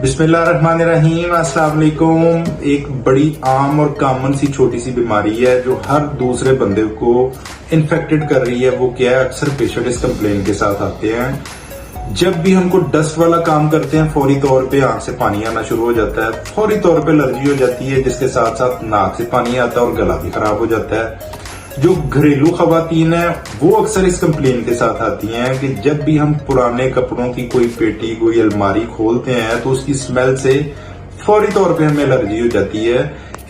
बिस्मिल्लाहिर्रहमानिर्रहीम। अस्सलाम वालेकुम। एक बड़ी आम और कॉमन सी छोटी सी बीमारी है जो हर दूसरे बंदे को इन्फेक्टेड कर रही है। वो क्या है? अक्सर पेशेंट इस कंप्लेन के साथ आते हैं। जब भी हमको डस्ट वाला काम करते हैं फौरी तौर पे आंख से पानी आना शुरू हो जाता है, फौरी तौर पे एलर्जी हो जाती है, जिसके साथ साथ नाक से पानी आता है और गला भी खराब हो जाता है। जो घरेलू खवातीन है वो अक्सर इस कंप्लेन के साथ आती हैं कि जब भी हम पुराने कपड़ों की कोई पेटी कोई अलमारी खोलते हैं तो उसकी स्मेल से फौरी तौर पे हमें एलर्जी हो जाती है।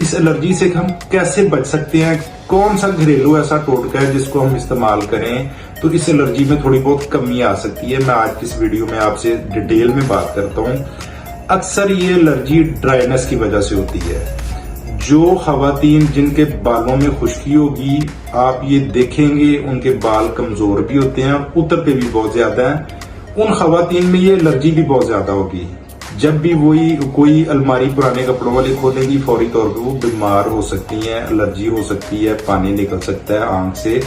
इस एलर्जी से हम कैसे बच सकते हैं? कौन सा घरेलू ऐसा टोटका है जिसको हम इस्तेमाल करें तो इस एलर्जी में थोड़ी बहुत कमी आ सकती है? मैं आज की इस वीडियो में आपसे डिटेल में बात करता हूँ। अक्सर ये एलर्जी ड्राइनेस की वजह से होती है। जो खवातीन जिनके बालों में खुश्की होगी, आप ये देखेंगे उनके बाल कमजोर भी होते हैं, उतरते भी बहुत ज्यादा हैं। उन खवातीन में ये एलर्जी भी बहुत ज्यादा होगी। जब भी वही कोई अलमारी पुराने कपड़ों वाली खोलेगी फौरी तौर पे वो बीमार हो सकती हैं, एलर्जी हो सकती है, पानी निकल सकता है आंख से,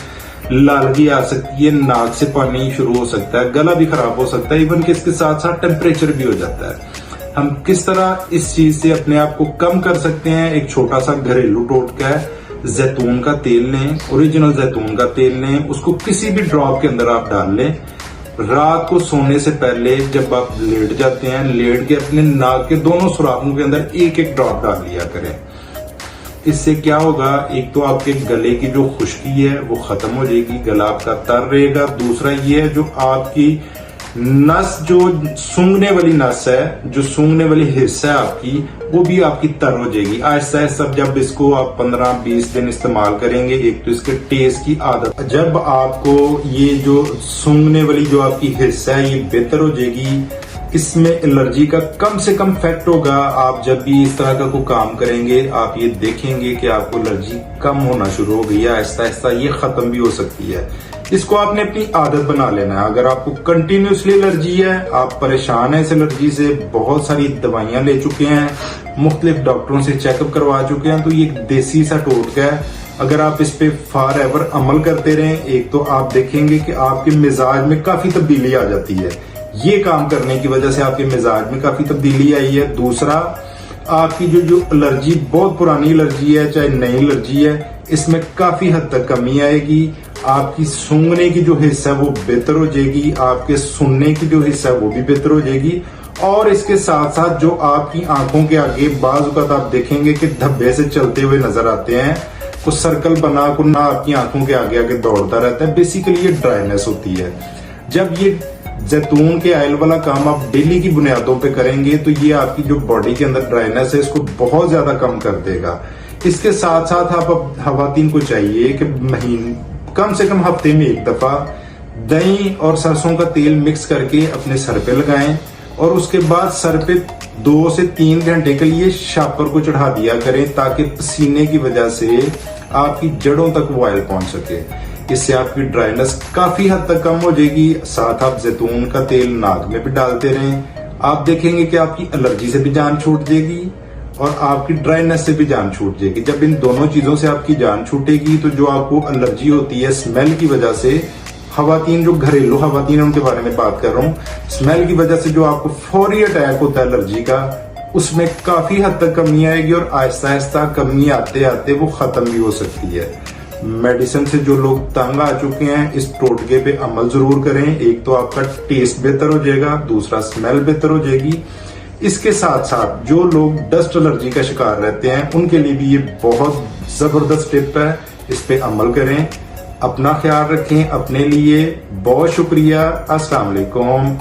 लालगी आ सकती है, नाक से पानी शुरू हो सकता है, गला भी खराब हो सकता है, इवन कि इसके साथ साथ टेम्परेचर भी हो जाता है। हम किस तरह इस चीज से अपने आप को कम कर सकते हैं? एक छोटा सा घरेलू टोटका है। जैतून का तेल लें, ओरिजिनल जैतून का तेल लें, उसको किसी भी ड्रॉप के अंदर आप डाल लें। रात को सोने से पहले जब आप लेट जाते हैं, लेट के अपने नाक के दोनों सुराखों के अंदर एक एक ड्रॉप डाल लिया करें। इससे क्या होगा? एक तो आपके गले की जो खुश्की है वो खत्म हो जाएगी, गला आपका तर रहेगा। दूसरा ये है जो आपकी नस, जो सूंघने वाली नस है, जो सूंघने वाली हिस्सा है आपकी, वो भी आपकी तर हो जाएगी। आहिस्ता आहिस्ता जब इसको आप 15-20 दिन इस्तेमाल करेंगे, एक तो इसके टेस्ट की आदत, जब आपको ये जो सूंघने वाली जो आपकी हिस्सा है ये बेहतर हो जाएगी, इसमें एलर्जी का कम से कम इफेक्ट होगा। आप जब भी इस तरह का कोई काम करेंगे आप ये देखेंगे कि आपको एलर्जी कम होना शुरू हो गई है। आहिस्ता आहिस्ता ये खत्म भी हो सकती है। इसको आपने अपनी आदत बना लेना है। अगर आपको कंटिन्यूसली एलर्जी है, आप परेशान हैं इस एलर्जी से, बहुत सारी दवाइयां ले चुके हैं, मुख्तलिफ डॉक्टरों से चेकअप करवा चुके हैं, तो ये देसी सा टोटका है। अगर आप इस पे फॉर एवर अमल करते रहें, एक तो आप देखेंगे कि आपके मिजाज में काफी तब्दीली आ जाती है। ये काम करने की वजह से आपके मिजाज में काफी तब्दीली आई है। दूसरा, आपकी जो एलर्जी बहुत पुरानी एलर्जी है चाहे नई एलर्जी है, इसमें काफी हद तक कमी आएगी। आपकी सूंघने की जो हिस्सा है वो बेहतर हो जाएगी, आपके सुनने की जो हिस्सा है वो भी बेहतर हो जाएगी। और इसके साथ साथ जो आपकी आंखों के आगे बाज़ औक़ात आप देखेंगे कि धब्बे से चलते हुए नजर आते हैं, कुछ सर्कल बना को ना आपकी आंखों के आगे आगे दौड़ता रहता है, बेसिकली ये ड्राइनेस होती है। जब ये जैतून के ऑयल वाला काम आप डेली की बुनियादों पे करेंगे तो ये आपकी जो बॉडी के अंदर ड्राइनेस है इसको बहुत ज्यादा कम कर देगा। इसके साथ साथ आप खवातीन को चाहिए कि कम से कम हफ्ते में एक दफा दही और सरसों का तेल मिक्स करके अपने सर पे लगाएं और उसके बाद सर पे 2 से 3 घंटे के लिए शापर को चढ़ा दिया करें ताकि पसीने की वजह से आपकी जड़ों तक वो ऑयल पहुंच सके। इससे आपकी ड्राइनेस काफी हद तक कम हो जाएगी। साथ आप जैतून का तेल नाक में भी डालते रहें, आप देखेंगे कि आपकी एलर्जी से भी जान छूट जाएगी और आपकी ड्राइनेस से भी जान छूट जाएगी। जब इन दोनों चीजों से आपकी जान छूटेगी तो जो आपको एलर्जी होती है स्मेल की वजह से, खवातीन जो घरेलू खवातीन है उनके बारे में बात कर रहा हूँ, स्मेल की वजह से जो आपको फौरी अटैक होता है एलर्जी का, उसमें काफी हद तक कमी आएगी और आहिस्ता आहिस्ता कमी आते आते वो खत्म भी हो सकती है। मेडिसिन से जो लोग तंग आ चुके हैं इस टोटके पे अमल जरूर करें। एक तो आपका टेस्ट बेहतर हो जाएगा, दूसरा स्मेल बेहतर हो जाएगी। इसके साथ साथ जो लोग डस्ट एलर्जी का शिकार रहते हैं उनके लिए भी ये बहुत जबरदस्त टिप है, इस पे अमल करें। अपना ख्याल रखें। अपने लिए बहुत शुक्रिया। अस्सलाम वालेकुम।